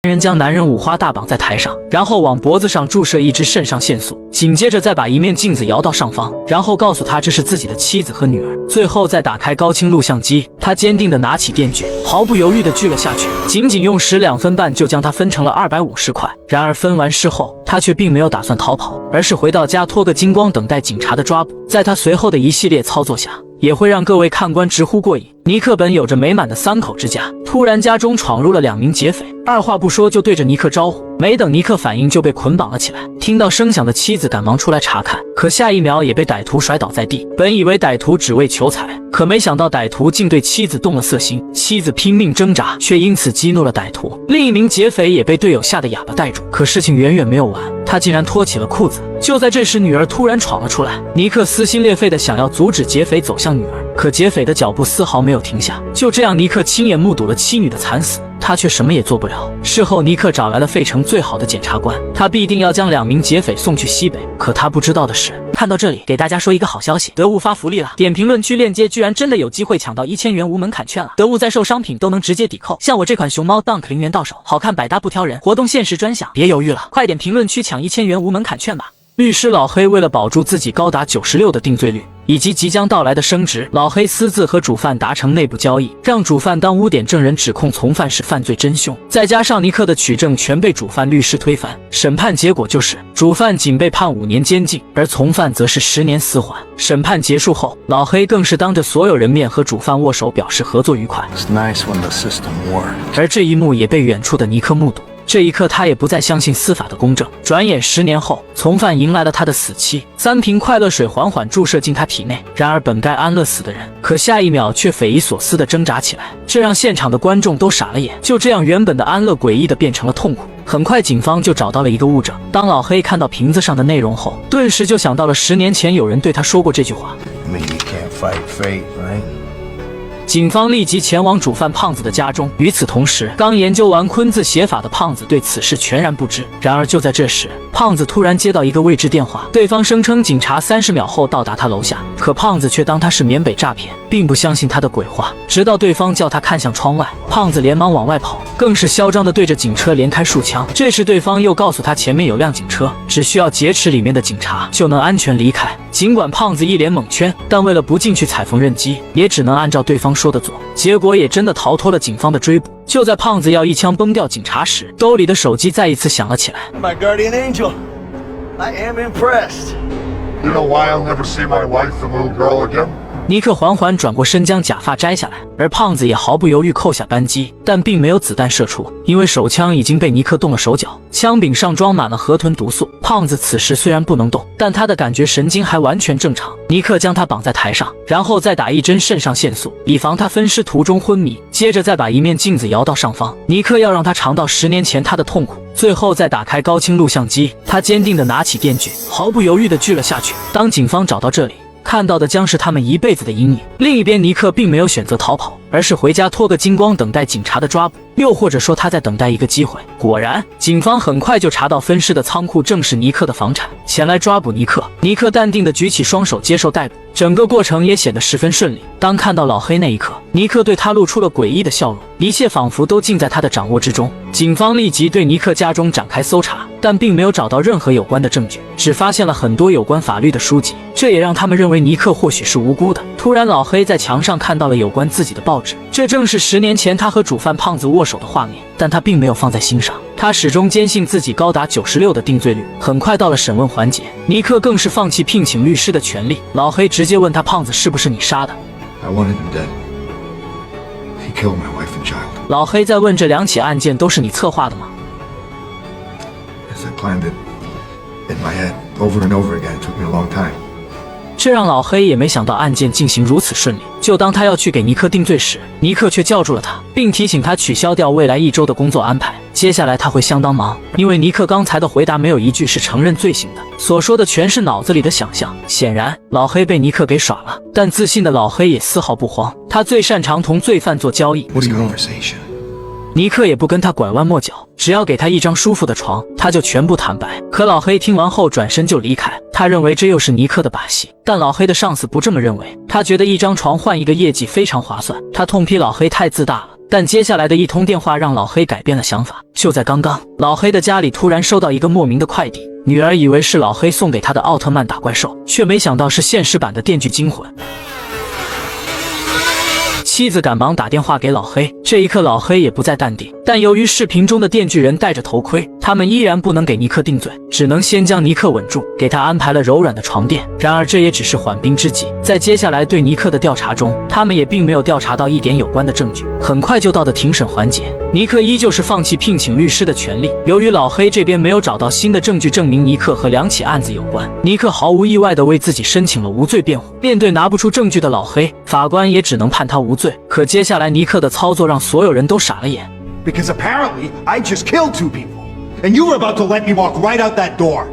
人将男人五花大绑在台上，然后往脖子上注射一支肾上腺素，紧接着再把一面镜子摇到上方，然后告诉他这是自己的妻子和女儿，最后再打开高清录像机，他坚定地拿起电锯，毫不犹豫地锯了下去，仅仅用时2分半就将它分成了250块。然而分完尸后，他却并没有打算逃跑，而是回到家脱个精光，等待警察的抓捕。在他随后的一系列操作下，也会让各位看官直呼过瘾。尼克本有着美满的3口之家，突然家中闯入了2名劫匪，二话不说就对着尼克招呼，没等尼克反应就被捆绑了起来。听到声响的妻子赶忙出来查看，可下一秒也被歹徒甩倒在地。本以为歹徒只为求财，可没想到歹徒竟对妻子动了色心，妻子拼命挣扎，却因此激怒了歹徒。另一名劫匪也被队友吓得哑巴带住。可事情远远没有完，他竟然脱起了裤子。就在这时，女儿突然闯了出来，尼克撕心裂肺地想要阻止劫匪走向女儿，可劫匪的脚步丝毫没有停下。就这样，尼克亲眼目睹了妻女的惨死，他却什么也做不了。事后，尼克找来了费城最好的检察官，他必定要将2名劫匪送去西北。可他不知道的是，看到这里，给大家说一个好消息，得物发福利了！点评论区链接居然真的有机会抢到1000元无门槛券了，得物在售商品都能直接抵扣，像我这款熊猫 Dunk 0元到手，好看百搭不挑人，活动限时专享，别犹豫了，快点评论区抢1000元无门槛券吧！律师老黑为了保住自己高达96%的定罪率，以及即将到来的升职，老黑私自和主犯达成内部交易，让主犯当污点证人指控从犯是犯罪真凶。再加上尼克的取证全被主犯律师推翻，审判结果就是主犯仅被判5年监禁，而从犯则是10年死缓。审判结束后，老黑更是当着所有人面和主犯握手，表示合作愉快。而这一幕也被远处的尼克目睹。这一刻，他也不再相信司法的公正。转眼10年后，从犯迎来了他的死期，3瓶快乐水缓缓注射进他体内。然而，本该安乐死的人，可下一秒却匪夷所思地挣扎起来，这让现场的观众都傻了眼。就这样，原本的安乐诡异地变成了痛苦。很快，警方就找到了一个物证。当老黑看到瓶子上的内容后，顿时就想到了10年前有人对他说过这句话。警方立即前往主犯胖子的家中。与此同时，刚研究完昆字写法的胖子对此事全然不知。然而就在这时，胖子突然接到一个未知电话，对方声称警察30秒后到达他楼下，可胖子却当他是缅北诈骗，并不相信他的鬼话。直到对方叫他看向窗外，胖子连忙往外跑，更是嚣张地对着警车连开数枪。这时对方又告诉他前面有辆警车，只需要劫持里面的警察就能安全离开。尽管胖子一脸懵圈，但为了不进去踩缝纫机，也只能按照对方说的做，结果也真的逃脱了警方的追捕。就在胖子要一枪崩掉警察时，兜里的手机再一次响了起来。My guardian angel, I am impressed. You know why I'll never see my wife and little girl again? 尼克缓缓转过身，将假发摘下来，而胖子也毫不犹豫扣下扳机，但并没有子弹射出，因为手枪已经被尼克动了手脚，枪柄上装满了河豚毒素。胖子此时虽然不能动，但他的感觉神经还完全正常。尼克将他绑在台上，然后再打一针肾上腺素，以防他分尸途中昏迷，接着再把一面镜子摇到上方。尼克要让他尝到10年前他的痛苦，最后再打开高清录像机，他坚定地拿起电锯，毫不犹豫地锯了下去。当警方找到这里，看到的将是他们一辈子的阴影。另一边，尼克并没有选择逃跑，而是回家脱个精光，等待警察的抓捕，又或者说他在等待一个机会。果然，警方很快就查到分尸的仓库正是尼克的房产，前来抓捕尼克。尼克淡定地举起双手接受逮捕，整个过程也显得十分顺利。当看到老黑那一刻，尼克对他露出了诡异的笑容，一切仿佛都尽在他的掌握之中。警方立即对尼克家中展开搜查，但并没有找到任何有关的证据，只发现了很多有关法律的书籍，这也让他们认为尼克或许是无辜的。突然，老黑在墙上看到了有关自己的报纸，这正是10年前他和主犯胖子握手的画面，但他并没有放在心上。他始终坚信自己高达96%的定罪率。很快到了审问环节，尼克更是放弃聘请律师的权利。老黑直接问他：“胖子是不是你杀的？” I wanted him dead. He killed my wife and child. 老黑在问：“这2起案件都是你策划的吗？” Yes, I planned it in my head over and over again. It took me a long time. 这让老黑也没想到案件进行如此顺利。就当他要去给尼克定罪时，尼克却叫住了他，并提醒他取消掉未来1周的工作安排。接下来他会相当忙，因为尼克刚才的回答没有一句是承认罪行的，所说的全是脑子里的想象。显然，老黑被尼克给耍了。但自信的老黑也丝毫不慌，他最擅长同罪犯做交易。尼克也不跟他拐弯抹角，只要给他一张舒服的床，他就全部坦白。可老黑听完后转身就离开，他认为这又是尼克的把戏。但老黑的上司不这么认为，他觉得一张床换一个业绩非常划算。他痛批老黑太自大了，但接下来的一通电话让老黑改变了想法。就在刚刚，老黑的家里突然收到一个莫名的快递，女儿以为是老黑送给她的奥特曼打怪兽，却没想到是现实版的电锯惊魂。妻子赶忙打电话给老黑，这一刻老黑也不再淡定，但由于视频中的电锯人戴着头盔，他们依然不能给尼克定罪，只能先将尼克稳住，给他安排了柔软的床垫。然而这也只是缓兵之计，在接下来对尼克的调查中，他们也并没有调查到一点有关的证据。很快就到的庭审环节，尼克依旧是放弃聘请律师的权利。由于老黑这边没有找到新的证据证明尼克和两起案子有关，尼克毫无意外地为自己申请了无罪辩护。面对拿不出证据的老黑，法官也只能判他无罪。可接下来尼克的操作让所有人都傻了眼。 Because apparently I just killed 2 people, and you were about to let me walk right out that door.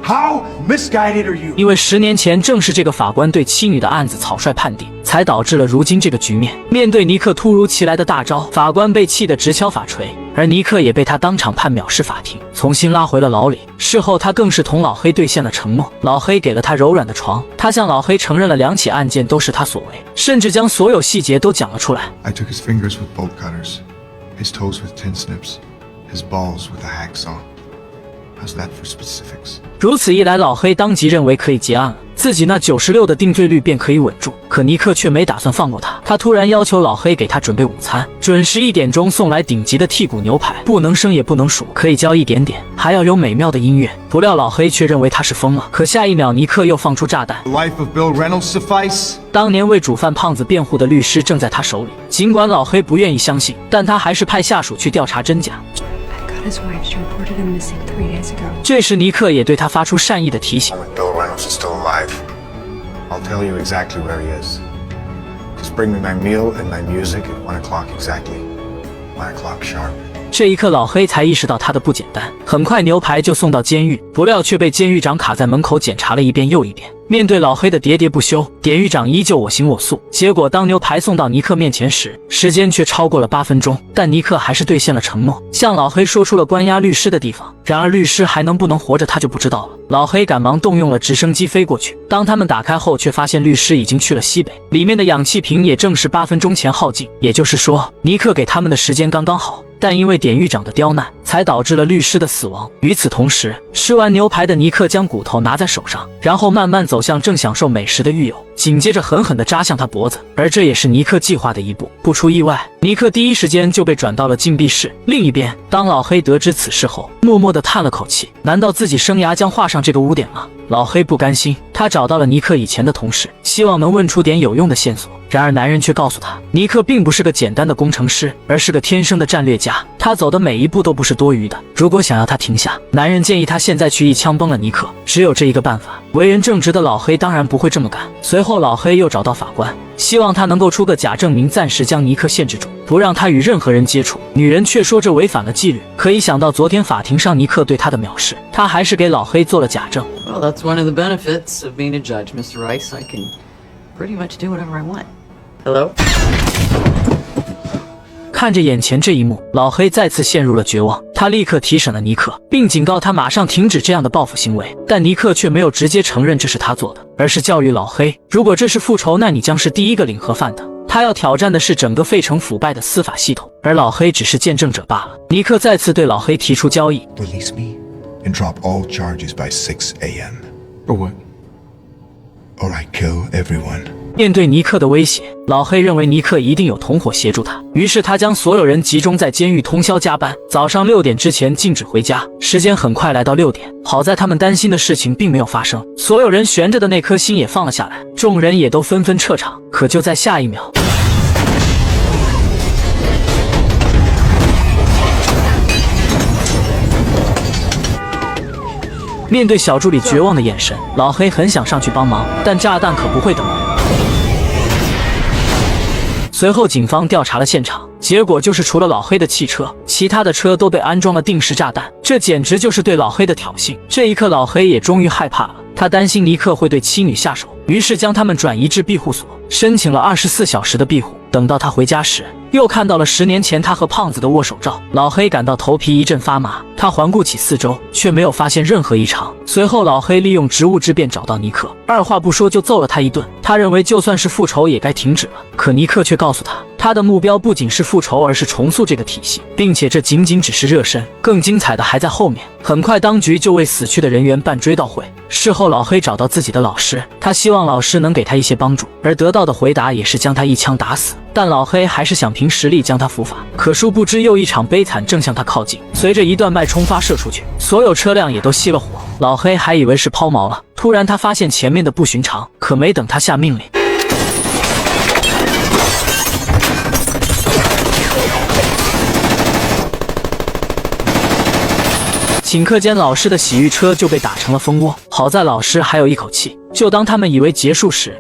How misguided are you? 因为10年前正是这个法官对妻女的案子草率判定，才导致了如今这个局面。面对尼克突如其来的大招，法官被气得直敲法锤，而尼克也被他当场判藐视法庭，重新拉回了牢里。事后他更是同老黑兑现了承诺，老黑给了他柔软的床，他向老黑承认了2起案件都是他所为，甚至将所有细节都讲了出来。 I took his fingers with bolt cutters, his toes with tin snips, his balls with a hacksaw. How's that for specifics? 如此一来，老黑当即认为可以结案了，自己那96%的定罪率便可以稳住。可尼克却没打算放过他，他突然要求老黑给他准备午餐，准时1点钟送来顶级的剔骨牛排，不能生也不能熟，可以浇一点点，还要有美妙的音乐。不料老黑却认为他是疯了，可下一秒尼克又放出炸弹。 The life of Bill Reynolds suffice? 当年为主犯胖子辩护的律师正在他手里，尽管老黑不愿意相信，但他还是派下属去调查真假。 His wife, she reported him missing 3 days ago. 这时尼克也对他发出善意的提醒。 If Bill Reynolds is still alive, I'll tell you exactly where he is. Just bring me my meal and my music at 1 o'clock exactly. 1 o'clock sharp. 这一刻，老黑才意识到他的不简单。很快，牛排就送到监狱，不料却被监狱长卡在门口检查了一遍又一遍。面对老黑的喋喋不休，典狱长依旧我行我素。结果，当牛排送到尼克面前时，时间却超过了8分钟。但尼克还是兑现了承诺，向老黑说出了关押律师的地方。然而，律师还能不能活着，他就不知道了。老黑赶忙动用了直升机飞过去。当他们打开后，却发现律师已经去了西北，里面的氧气瓶也正是8分钟前耗尽。也就是说，尼克给他们的时间刚刚好。 但因为典狱长的刁难，才导致了律师的死亡。与此同时，吃完牛排的尼克将骨头拿在手上，然后慢慢走向正享受美食的狱友，紧接着狠狠地扎向他脖子。而这也是尼克计划的一步。不出意外，尼克第一时间就被转到了禁闭室。另一边，当老黑得知此事后，默默地叹了口气：难道自己生涯将画上这个污点吗？老黑不甘心，他找到了尼克以前的同事，希望能问出点有用的线索。 然而，男人却告诉他，尼克并不是个简单的工程师，而是个天生的战略家。他走的每一步都不是多余的。如果想要他停下，男人建议他现在去一枪崩了尼克。只有这一个办法。为人正直的老黑当然不会这么干。随后，老黑又找到法官，希望他能够出个假证明，暂时将尼克限制住，不让他与任何人接触。女人却说这违反了纪律。可一想到昨天法庭上尼克对他的藐视，他还是给老黑做了假证。 Well, that's one of the benefits of being a judge, Mr. Rice. I can pretty much do whatever I want. Hello? 看着眼前这一幕，老黑再次陷入了绝望。他立刻提审了尼克，并警告他马上停止这样的报复行为。但尼克却没有直接承认这是他做的，而是教育老黑：如果这是复仇，那你将是第一个领盒饭的。他要挑战的是整个费城腐败的司法系统，而老黑只是见证者罢了。尼克再次对老黑提出交易 Release me and drop all charges by 6 a.m. For what? or I kill everyone. 面对尼克的威胁，老黑认为尼克一定有同伙协助他，于是他将所有人集中在监狱通宵加班，早上6点之前禁止回家。时间很快来到6点，好在他们担心的事情并没有发生，所有人悬着的那颗心也放了下来，众人也都纷纷撤场。可就在下一秒，面对小助理绝望的眼神，老黑很想上去帮忙，但炸弹可不会等人。随后，警方调查了现场，结果就是除了老黑的汽车，其他的车都被安装了定时炸弹，这简直就是对老黑的挑衅。这一刻，老黑也终于害怕了，他担心尼克会对妻女下手，于是将他们转移至庇护所，申请了24小时的庇护。等到他回家时，又看到了10年前他和胖子的握手照，老黑感到头皮一阵发麻。他环顾起四周，却没有发现任何异常。随后，老黑利用职务之便找到尼克，二话不说就揍了他一顿。他认为就算是复仇也该停止了，可尼克却告诉他他的目标不仅是复仇，而是重塑这个体系，并且这仅仅只是热身，更精彩的还在后面。很快，当局就为死去的人员办追悼会。事后，老黑找到自己的老师，他希望老师能给他一些帮助，而得到的回答也是将他一枪打死。但老黑还是想凭实力将他伏法，可殊不知又一场悲惨正向他靠近。随着一段脉冲发射出去，所有车辆也都熄了火。老黑还以为是抛锚了，突然他发现前面的不寻常，可没等他下命令，顷刻间，老师的洗浴车就被打成了蜂窝。好在老师还有一口气，就当他们以为结束时，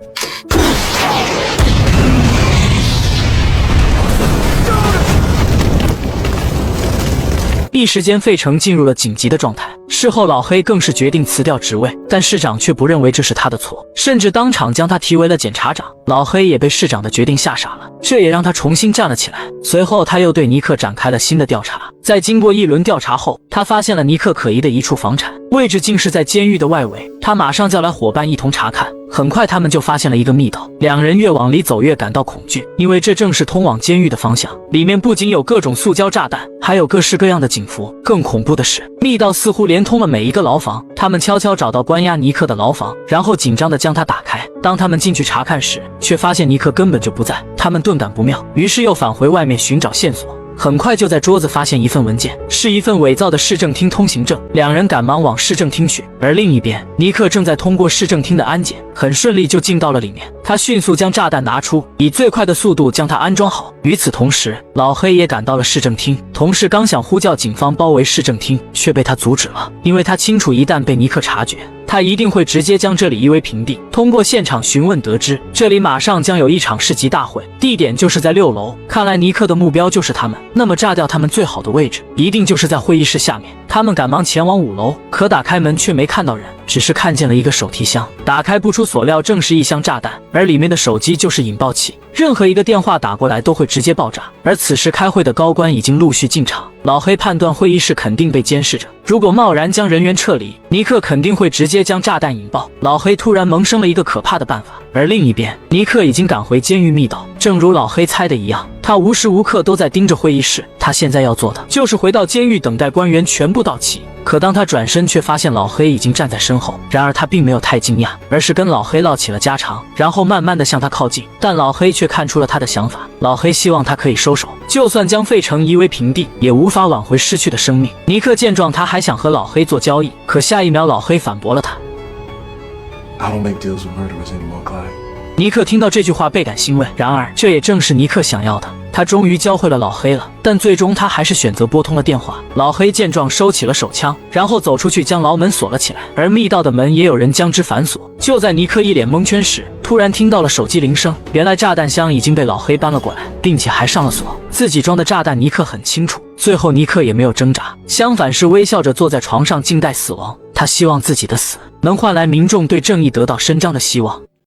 一时间费城进入了紧急的状态。事后，老黑更是决定辞掉职位，但市长却不认为这是他的错，甚至当场将他提为了检察长。老黑也被市长的决定吓傻了，这也让他重新站了起来。随后，他又对尼克展开了新的调查。在经过一轮调查后，他发现了尼克可疑的一处房产，位置竟是在监狱的外围。他马上叫来伙伴一同查看。很快，他们就发现了一个密道，两人越往里走越感到恐惧，因为这正是通往监狱的方向。里面不仅有各种塑胶炸弹，还有各式各样的警服。更恐怖的是，密道似乎连通了每一个牢房。他们悄悄找到关押尼克的牢房，然后紧张地将它打开。当他们进去查看时，却发现尼克根本就不在。他们顿感不妙，于是又返回外面寻找线索。很快就在桌子发现一份文件，是一份伪造的市政厅通行证。两人赶忙往市政厅去，而另一边，尼克正在通过市政厅的安检，很顺利就进到了里面。他迅速将炸弹拿出，以最快的速度将它安装好。与此同时，老黑也赶到了市政厅。同事刚想呼叫警方包围市政厅，却被他阻止了，因为他清楚一旦被尼克察觉，他一定会直接将这里夷为平地。通过现场询问得知，这里马上将有一场市集大会，地点就是在6楼。看来尼克的目标就是他们，那么炸掉他们最好的位置，一定就是在会议室下面。他们赶忙前往5楼，可打开门却没看到人，只是看见了一个手提箱。打开不出所料，正是一箱炸弹，而里面的手机就是引爆器，任何一个电话打过来都会直接爆炸。而此时开会的高官已经陆续进场，老黑判断会议室肯定被监视着，如果贸然将人员撤离，尼克肯定会直接将炸弹引爆。老黑突然萌生了一个可怕的办法，而另一边，尼克已经赶回监狱密道。正如老黑猜的一样，他无时无刻都在盯着会议室。他现在要做的就是回到监狱，等待官员全部到齐。可当他转身，却发现老黑已经站在身后。然而他并没有太惊讶，而是跟老黑唠起了家常，然后慢慢的向他靠近。但老黑却看出了他的想法，老黑希望他可以收手，就算将费城夷为平地，也无法挽回失去的生命。尼克见状，他还想和老黑做交易，可下一秒老黑反驳了他。I don't make deals with murderers anymore, Clyde. 尼克听到这句话倍感欣慰，然而这也正是尼克想要的。他终于教会了老黑了，但最终他还是选择拨通了电话。老黑见状收起了手枪，然后走出去将牢门锁了起来，而密道的门也有人将之反锁。就在尼克一脸蒙圈时，突然听到了手机铃声，原来炸弹箱已经被老黑搬了过来，并且还上了锁。自己装的炸弹尼克很清楚，最后尼克也没有挣扎，相反是微笑着坐在床上静待死亡。他希望自己的死能换来民众对正义得到伸张的希望。